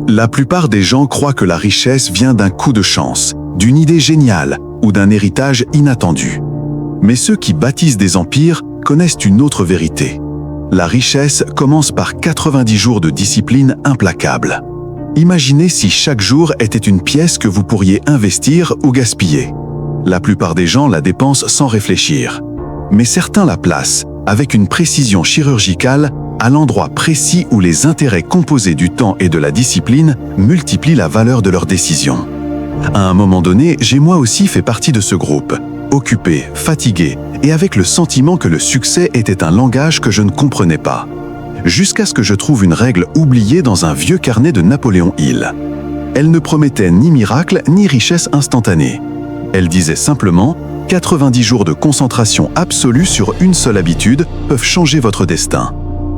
La plupart des gens croient que la richesse vient d'un coup de chance, d'une idée géniale ou d'un héritage inattendu. Mais ceux qui bâtissent des empires connaissent une autre vérité. La richesse commence par 90 jours de discipline implacable. Imaginez si chaque jour était une pièce que vous pourriez investir ou gaspiller. La plupart des gens la dépensent sans réfléchir. Mais certains la placent, avec une précision chirurgicale, à l'endroit précis où les intérêts composés du temps et de la discipline multiplient la valeur de leurs décisions. À un moment donné, j'ai moi aussi fait partie de ce groupe, occupé, fatigué, et avec le sentiment que le succès était un langage que je ne comprenais pas. Jusqu'à ce que je trouve une règle oubliée dans un vieux carnet de Napoléon Hill. Elle ne promettait ni miracle ni richesse instantanée. Elle disait simplement « 90 jours de concentration absolue sur une seule habitude peuvent changer votre destin ».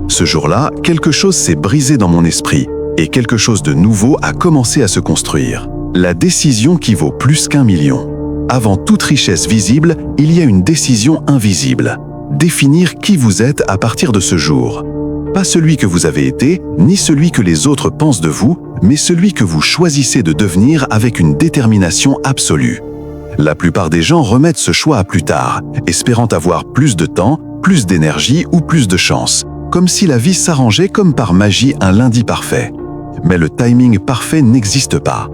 Ce jour-là, quelque chose s'est brisé dans mon esprit et quelque chose de nouveau a commencé à se construire. La décision qui vaut plus qu'1 million. Avant toute richesse visible, il y a une décision invisible. Définir qui vous êtes à partir de ce jour. Pas celui que vous avez été, ni celui que les autres pensent de vous, mais celui que vous choisissez de devenir avec une détermination absolue. La plupart des gens remettent ce choix à plus tard, espérant avoir plus de temps, plus d'énergie ou plus de chance, comme si la vie s'arrangeait comme par magie un lundi parfait. Mais le timing parfait n'existe pas.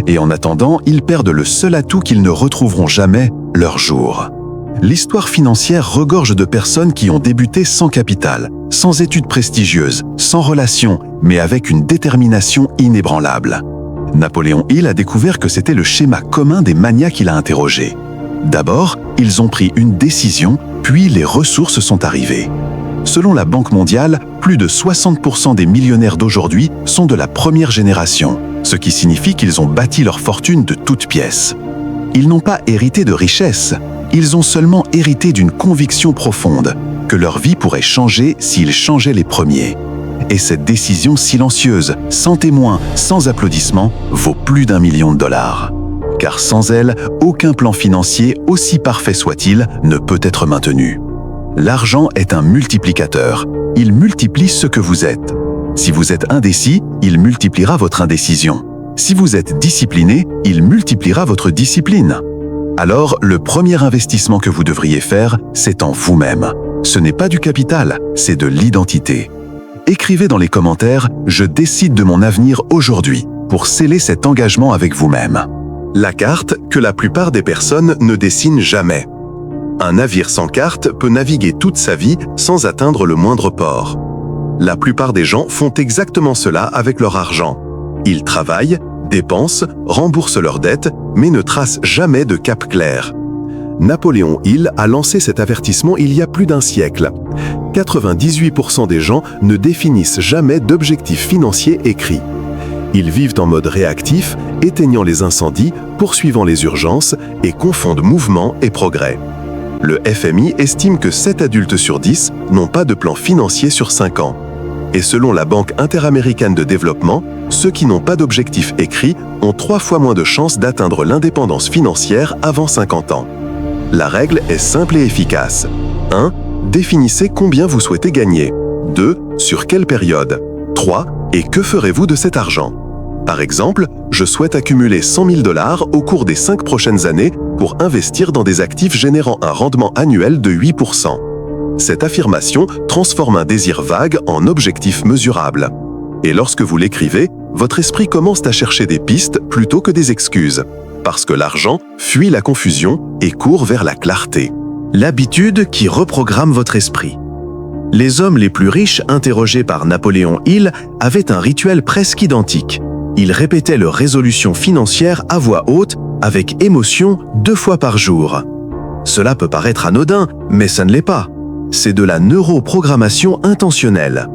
Et en attendant, ils perdent le seul atout qu'ils ne retrouveront jamais, leur jour. L'histoire financière regorge de personnes qui ont débuté sans capital, sans études prestigieuses, sans relations, mais avec une détermination inébranlable. Napoléon Hill a découvert que c'était le schéma commun des manias qu'il a interrogés. D'abord, ils ont pris une décision, puis les ressources sont arrivées. Selon la Banque mondiale, plus de 60% des millionnaires d'aujourd'hui sont de la première génération, ce qui signifie qu'ils ont bâti leur fortune de toutes pièces. Ils n'ont pas hérité de richesse, ils ont seulement hérité d'une conviction profonde, que leur vie pourrait changer s'ils changeaient les premiers. Et cette décision silencieuse, sans témoin, sans applaudissements, vaut plus d'1 million de dollars. Car sans elle, aucun plan financier, aussi parfait soit-il, ne peut être maintenu. L'argent est un multiplicateur. Il multiplie ce que vous êtes. Si vous êtes indécis, il multipliera votre indécision. Si vous êtes discipliné, il multipliera votre discipline. Alors, le premier investissement que vous devriez faire, c'est en vous-même. Ce n'est pas du capital, c'est de l'identité. Écrivez dans les commentaires « Je décide de mon avenir aujourd'hui » pour sceller cet engagement avec vous-même. La carte que la plupart des personnes ne dessinent jamais. Un navire sans carte peut naviguer toute sa vie sans atteindre le moindre port. La plupart des gens font exactement cela avec leur argent. Ils travaillent, dépensent, remboursent leurs dettes, mais ne tracent jamais de cap clair. Napoléon Hill a lancé cet avertissement il y a plus d'1 siècle. 98% des gens ne définissent jamais d'objectifs financiers écrits. Ils vivent en mode réactif, éteignant les incendies, poursuivant les urgences et confondent mouvement et progrès. Le FMI estime que 7 adultes sur 10 n'ont pas de plan financier sur 5 ans. Et selon la Banque interaméricaine de développement, ceux qui n'ont pas d'objectif écrit ont 3 fois moins de chances d'atteindre l'indépendance financière avant 50 ans. La règle est simple et efficace. 1. Définissez combien vous souhaitez gagner. 2. Sur quelle période. 3. Et que ferez-vous de cet argent? Par exemple, je souhaite accumuler 100 000 $ au cours des 5 prochaines années pour investir dans des actifs générant un rendement annuel de 8%. Cette affirmation transforme un désir vague en objectif mesurable. Et lorsque vous l'écrivez, votre esprit commence à chercher des pistes plutôt que des excuses. Parce que l'argent fuit la confusion et court vers la clarté. L'habitude qui reprogramme votre esprit. Les hommes les plus riches interrogés par Napoléon Hill avaient un rituel presque identique. Ils répétaient leurs résolutions financières à voix haute, avec émotion, 2 fois par jour. Cela peut paraître anodin, mais ça ne l'est pas. C'est de la neuroprogrammation intentionnelle.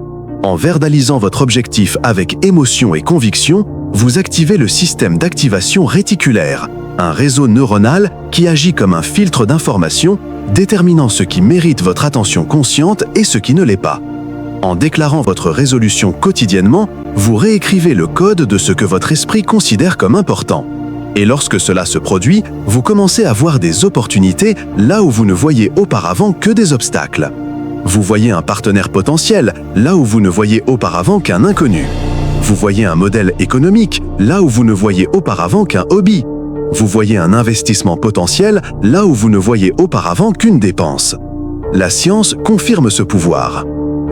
En verbalisant votre objectif avec émotion et conviction, vous activez le système d'activation réticulaire, un réseau neuronal qui agit comme un filtre d'information, déterminant ce qui mérite votre attention consciente et ce qui ne l'est pas. En déclarant votre résolution quotidiennement, vous réécrivez le code de ce que votre esprit considère comme important. Et lorsque cela se produit, vous commencez à voir des opportunités là où vous ne voyez auparavant que des obstacles. Vous voyez un partenaire potentiel là où vous ne voyez auparavant qu'un inconnu. Vous voyez un modèle économique là où vous ne voyez auparavant qu'un hobby. Vous voyez un investissement potentiel là où vous ne voyez auparavant qu'une dépense. La science confirme ce pouvoir.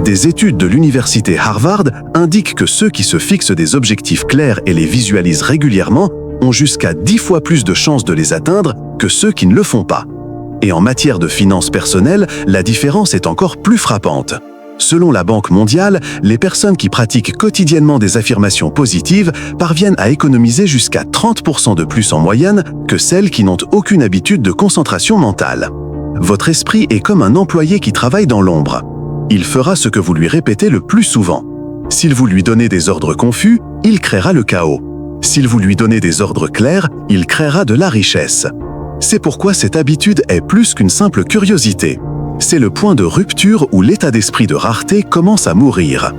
Des études de l'université Harvard indiquent que ceux qui se fixent des objectifs clairs et les visualisent régulièrement ont jusqu'à 10 fois plus de chances de les atteindre que ceux qui ne le font pas. Et en matière de finances personnelles, la différence est encore plus frappante. Selon la Banque mondiale, les personnes qui pratiquent quotidiennement des affirmations positives parviennent à économiser jusqu'à 30% de plus en moyenne que celles qui n'ont aucune habitude de concentration mentale. Votre esprit est comme un employé qui travaille dans l'ombre. Il fera ce que vous lui répétez le plus souvent. S'il vous lui donnez des ordres confus, il créera le chaos. S'il vous lui donnez des ordres clairs, il créera de la richesse. C'est pourquoi cette habitude est plus qu'une simple curiosité. C'est le point de rupture où l'état d'esprit de rareté commence à mourir.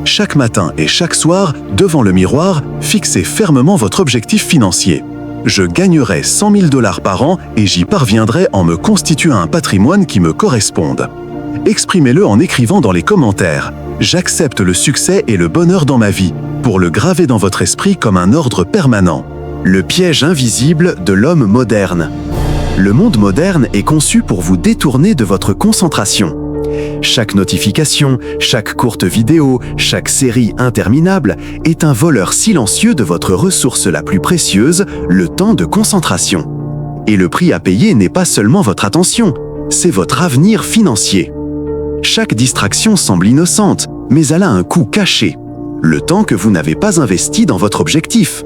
Chaque matin et chaque soir, devant le miroir, fixez fermement votre objectif financier. Je gagnerai 100 000 $ par an et j'y parviendrai en me constituant un patrimoine qui me corresponde. Exprimez-le en écrivant dans les commentaires. J'accepte le succès et le bonheur dans ma vie, pour le graver dans votre esprit comme un ordre permanent. Le piège invisible de l'homme moderne. Le monde moderne est conçu pour vous détourner de votre concentration. Chaque notification, chaque courte vidéo, chaque série interminable est un voleur silencieux de votre ressource la plus précieuse, le temps de concentration. Et le prix à payer n'est pas seulement votre attention, c'est votre avenir financier. Chaque distraction semble innocente, mais elle a un coût caché. Le temps que vous n'avez pas investi dans votre objectif.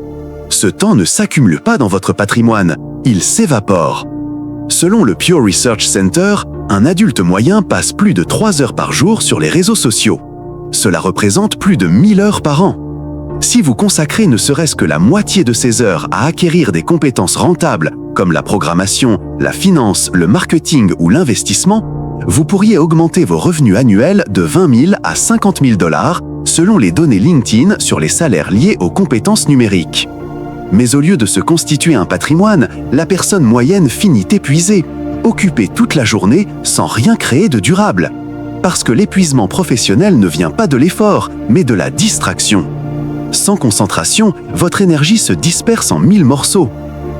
Ce temps ne s'accumule pas dans votre patrimoine, il s'évapore. Selon le Pew Research Center, un adulte moyen passe plus de 3 heures par jour sur les réseaux sociaux. Cela représente plus de 1000 heures par an. Si vous consacrez ne serait-ce que la moitié de ces heures à acquérir des compétences rentables comme la programmation, la finance, le marketing ou l'investissement, vous pourriez augmenter vos revenus annuels de 20 000 à 50 000 $ selon les données LinkedIn sur les salaires liés aux compétences numériques. Mais au lieu de se constituer un patrimoine, la personne moyenne finit épuisée, occupée toute la journée sans rien créer de durable. Parce que l'épuisement professionnel ne vient pas de l'effort, mais de la distraction. Sans concentration, votre énergie se disperse en 1000 morceaux.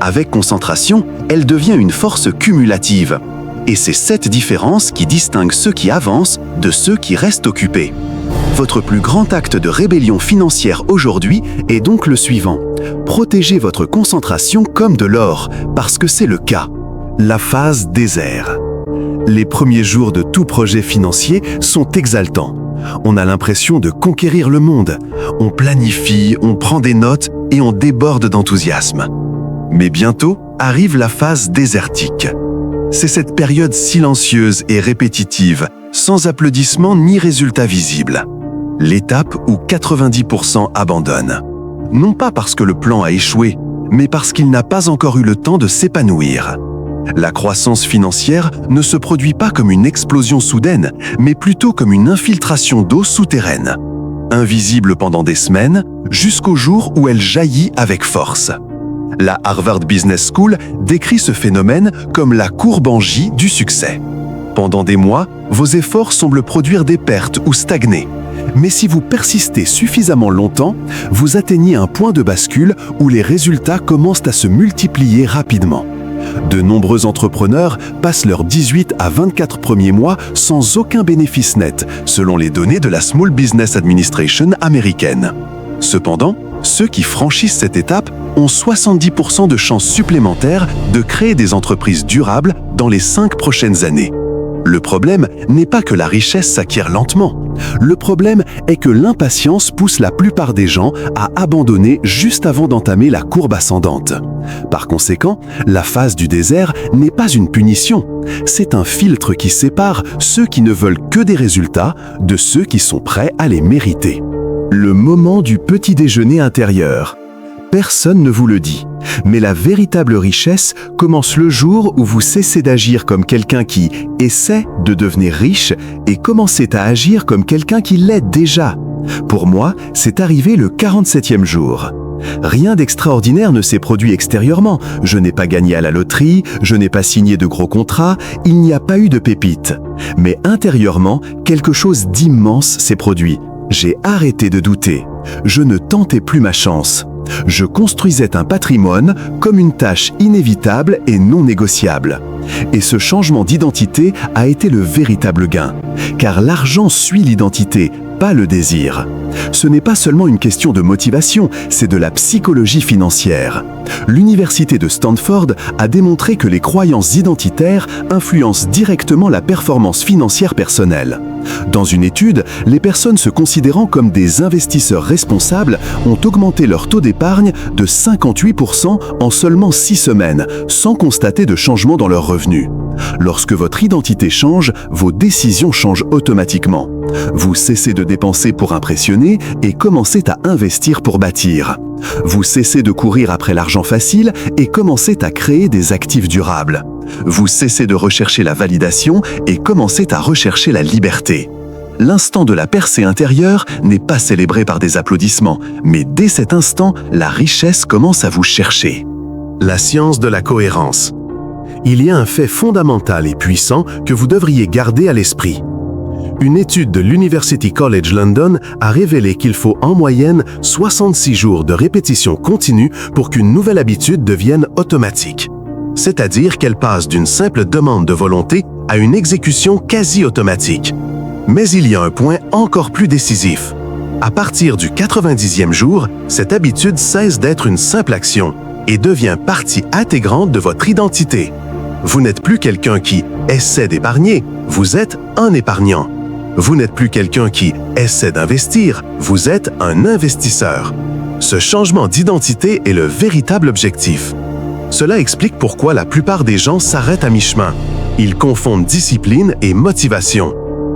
Avec concentration, elle devient une force cumulative. Et c'est cette différence qui distingue ceux qui avancent de ceux qui restent occupés. Votre plus grand acte de rébellion financière aujourd'hui est donc le suivant. Protégez votre concentration comme de l'or, parce que c'est le cas. La phase désert. Les premiers jours de tout projet financier sont exaltants. On a l'impression de conquérir le monde. On planifie, on prend des notes et on déborde d'enthousiasme. Mais bientôt arrive la phase désertique. C'est cette période silencieuse et répétitive, sans applaudissements ni résultats visibles. L'étape où 90% abandonnent. Non pas parce que le plan a échoué, mais parce qu'il n'a pas encore eu le temps de s'épanouir. La croissance financière ne se produit pas comme une explosion soudaine, mais plutôt comme une infiltration d'eau souterraine. Invisible pendant des semaines, jusqu'au jour où elle jaillit avec force. La Harvard Business School décrit ce phénomène comme la courbe en J du succès. Pendant des mois, vos efforts semblent produire des pertes ou stagner. Mais si vous persistez suffisamment longtemps, vous atteignez un point de bascule où les résultats commencent à se multiplier rapidement. De nombreux entrepreneurs passent leurs 18 à 24 premiers mois sans aucun bénéfice net, selon les données de la Small Business Administration américaine. Cependant, ceux qui franchissent cette étape ont 70% de chances supplémentaires de créer des entreprises durables dans les 5 prochaines années. Le problème n'est pas que la richesse s'acquiert lentement. Le problème est que l'impatience pousse la plupart des gens à abandonner juste avant d'entamer la courbe ascendante. Par conséquent, la phase du désert n'est pas une punition. C'est un filtre qui sépare ceux qui ne veulent que des résultats de ceux qui sont prêts à les mériter. Le moment du petit déjeuner intérieur. Personne ne vous le dit, mais la véritable richesse commence le jour où vous cessez d'agir comme quelqu'un qui essaie de devenir riche et commencez à agir comme quelqu'un qui l'est déjà. Pour moi, c'est arrivé le 47e jour. Rien d'extraordinaire ne s'est produit extérieurement. Je n'ai pas gagné à la loterie, je n'ai pas signé de gros contrats, il n'y a pas eu de pépites. Mais intérieurement, quelque chose d'immense s'est produit. J'ai arrêté de douter. Je ne tentais plus ma chance. Je construisais un patrimoine comme une tâche inévitable et non négociable. Et ce changement d'identité a été le véritable gain, car l'argent suit l'identité, pas le désir. Ce n'est pas seulement une question de motivation, c'est de la psychologie financière. L'université de Stanford a démontré que les croyances identitaires influencent directement la performance financière personnelle. Dans une étude, les personnes se considérant comme des investisseurs responsables ont augmenté leur taux d'épargne de 58% en seulement 6 semaines, sans constater de changement dans leurs revenus. Lorsque votre identité change, vos décisions changent automatiquement. Vous cessez de dépenser pour impressionner et commencez à investir pour bâtir. Vous cessez de courir après l'argent facile et commencez à créer des actifs durables. Vous cessez de rechercher la validation et commencez à rechercher la liberté. L'instant de la percée intérieure n'est pas célébré par des applaudissements, mais dès cet instant, la richesse commence à vous chercher. La science de la cohérence. Il y a un fait fondamental et puissant que vous devriez garder à l'esprit. Une étude de l'University College London a révélé qu'il faut en moyenne 66 jours de répétition continue pour qu'une nouvelle habitude devienne automatique. C'est-à-dire qu'elle passe d'une simple demande de volonté à une exécution quasi automatique. Mais il y a un point encore plus décisif. À partir du 90e jour, cette habitude cesse d'être une simple action et devient partie intégrante de votre identité. Vous n'êtes plus quelqu'un qui essaie d'épargner, vous êtes un épargnant. Vous n'êtes plus quelqu'un qui essaie d'investir, vous êtes un investisseur. Ce changement d'identité est le véritable objectif. Cela explique pourquoi la plupart des gens s'arrêtent à mi-chemin. Ils confondent discipline et motivation.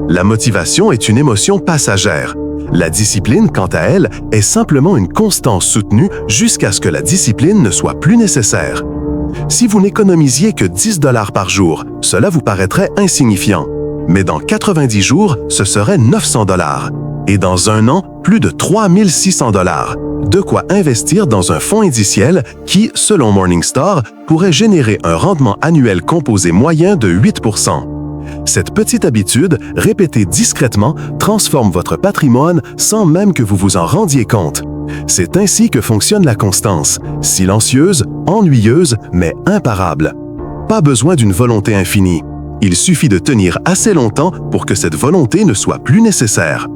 La motivation est une émotion passagère. La discipline, quant à elle, est simplement une constance soutenue jusqu'à ce que la discipline ne soit plus nécessaire. Si vous n'économisiez que 10 $ par jour, cela vous paraîtrait insignifiant. Mais dans 90 jours, ce serait 900 $. Et dans un an, plus de 3600 $. De quoi investir dans un fonds indiciel qui, selon Morningstar, pourrait générer un rendement annuel composé moyen de 8%. Cette petite habitude, répétée discrètement, transforme votre patrimoine sans même que vous vous en rendiez compte. C'est ainsi que fonctionne la constance, silencieuse, ennuyeuse, mais imparable. Pas besoin d'une volonté infinie. Il suffit de tenir assez longtemps pour que cette volonté ne soit plus nécessaire.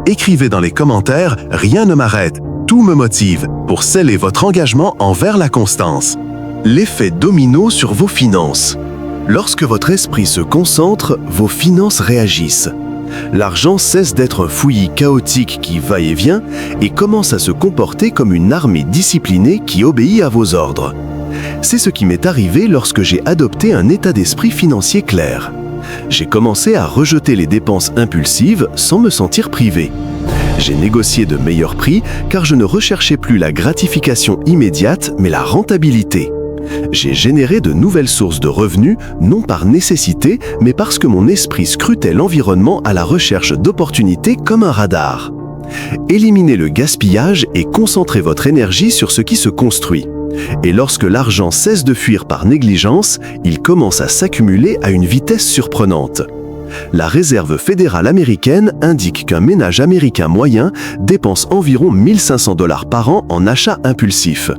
Écrivez dans les commentaires « Rien ne m'arrête, tout me motive » pour sceller votre engagement envers la constance. L'effet domino sur vos finances. Lorsque votre esprit se concentre, vos finances réagissent. L'argent cesse d'être un fouillis chaotique qui va et vient et commence à se comporter comme une armée disciplinée qui obéit à vos ordres. C'est ce qui m'est arrivé lorsque j'ai adopté un état d'esprit financier clair. J'ai commencé à rejeter les dépenses impulsives sans me sentir privé. J'ai négocié de meilleurs prix car je ne recherchais plus la gratification immédiate mais la rentabilité. J'ai généré de nouvelles sources de revenus, non par nécessité, mais parce que mon esprit scrutait l'environnement à la recherche d'opportunités comme un radar. Éliminez le gaspillage et concentrez votre énergie sur ce qui se construit. Et lorsque l'argent cesse de fuir par négligence, il commence à s'accumuler à une vitesse surprenante. La Réserve fédérale américaine indique qu'un ménage américain moyen dépense environ 1500 $ par an en achats impulsifs.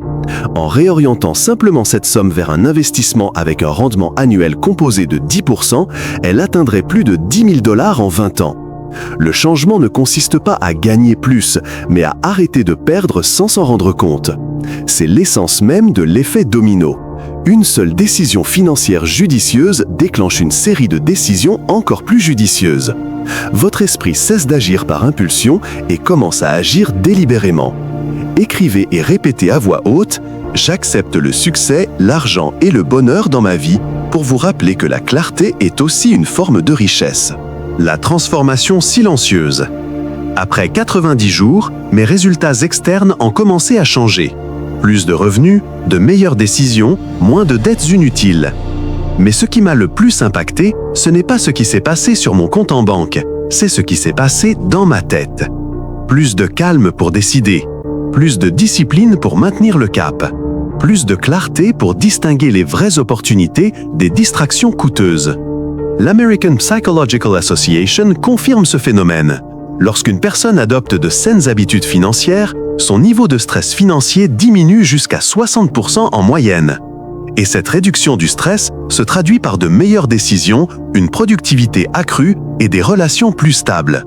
En réorientant simplement cette somme vers un investissement avec un rendement annuel composé de 10%, elle atteindrait plus de 10 000 $ en 20 ans. Le changement ne consiste pas à gagner plus, mais à arrêter de perdre sans s'en rendre compte. C'est l'essence même de l'effet domino. Une seule décision financière judicieuse déclenche une série de décisions encore plus judicieuses. Votre esprit cesse d'agir par impulsion et commence à agir délibérément. Écrivez et répétez à voix haute « J'accepte le succès, l'argent et le bonheur dans ma vie » pour vous rappeler que la clarté est aussi une forme de richesse. La transformation silencieuse. Après 90 jours, mes résultats externes ont commencé à changer. Plus de revenus, de meilleures décisions, moins de dettes inutiles. Mais ce qui m'a le plus impacté, ce n'est pas ce qui s'est passé sur mon compte en banque, c'est ce qui s'est passé dans ma tête. Plus de calme pour décider, plus de discipline pour maintenir le cap, plus de clarté pour distinguer les vraies opportunités des distractions coûteuses. L'American Psychological Association confirme ce phénomène. Lorsqu'une personne adopte de saines habitudes financières, son niveau de stress financier diminue jusqu'à 60% en moyenne. Et cette réduction du stress se traduit par de meilleures décisions, une productivité accrue et des relations plus stables.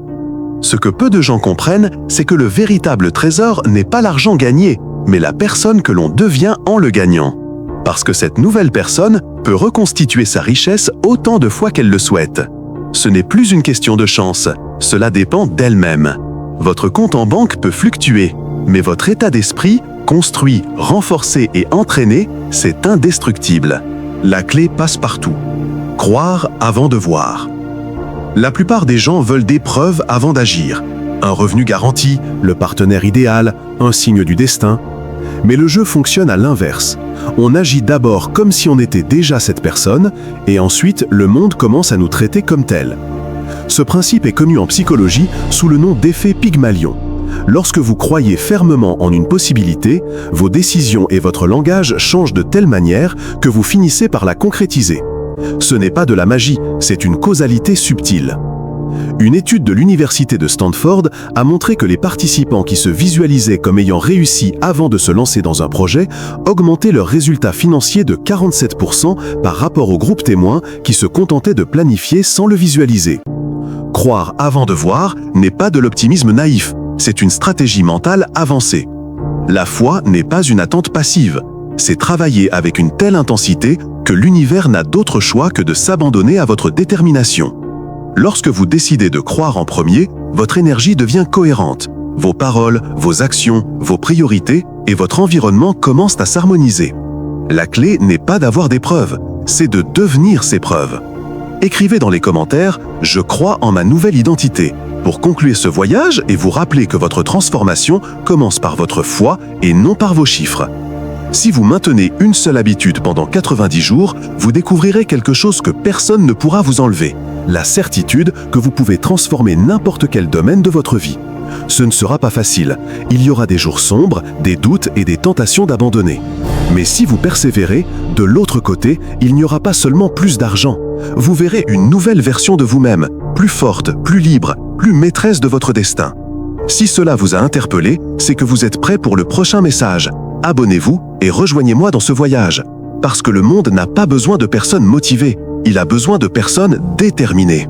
Ce que peu de gens comprennent, c'est que le véritable trésor n'est pas l'argent gagné, mais la personne que l'on devient en le gagnant. Parce que cette nouvelle personne peut reconstituer sa richesse autant de fois qu'elle le souhaite. Ce n'est plus une question de chance, cela dépend d'elle-même. Votre compte en banque peut fluctuer, mais votre état d'esprit, construit, renforcé et entraîné, c'est indestructible. La clé passe partout. Croire avant de voir. La plupart des gens veulent des preuves avant d'agir. Un revenu garanti, le partenaire idéal, un signe du destin. Mais le jeu fonctionne à l'inverse. On agit d'abord comme si on était déjà cette personne, et ensuite le monde commence à nous traiter comme tel. Ce principe est connu en psychologie sous le nom d'effet Pygmalion. Lorsque vous croyez fermement en une possibilité, vos décisions et votre langage changent de telle manière que vous finissez par la concrétiser. Ce n'est pas de la magie, c'est une causalité subtile. Une étude de l'université de Stanford a montré que les participants qui se visualisaient comme ayant réussi avant de se lancer dans un projet augmentaient leurs résultats financiers de 47% par rapport au groupe témoin qui se contentait de planifier sans le visualiser. Croire avant de voir n'est pas de l'optimisme naïf, c'est une stratégie mentale avancée. La foi n'est pas une attente passive, c'est travailler avec une telle intensité que l'univers n'a d'autre choix que de s'abandonner à votre détermination. Lorsque vous décidez de croire en premier, votre énergie devient cohérente. Vos paroles, vos actions, vos priorités et votre environnement commencent à s'harmoniser. La clé n'est pas d'avoir des preuves, c'est de devenir ces preuves. Écrivez dans les commentaires « Je crois en ma nouvelle identité » pour conclure ce voyage et vous rappeler que votre transformation commence par votre foi et non par vos chiffres. Si vous maintenez une seule habitude pendant 90 jours, vous découvrirez quelque chose que personne ne pourra vous enlever. La certitude que vous pouvez transformer n'importe quel domaine de votre vie. Ce ne sera pas facile. Il y aura des jours sombres, des doutes et des tentations d'abandonner. Mais si vous persévérez, de l'autre côté, il n'y aura pas seulement plus d'argent. Vous verrez une nouvelle version de vous-même, plus forte, plus libre, plus maîtresse de votre destin. Si cela vous a interpellé, c'est que vous êtes prêt pour le prochain message. Abonnez-vous et rejoignez-moi dans ce voyage. Parce que le monde n'a pas besoin de personnes motivées, il a besoin de personnes déterminées.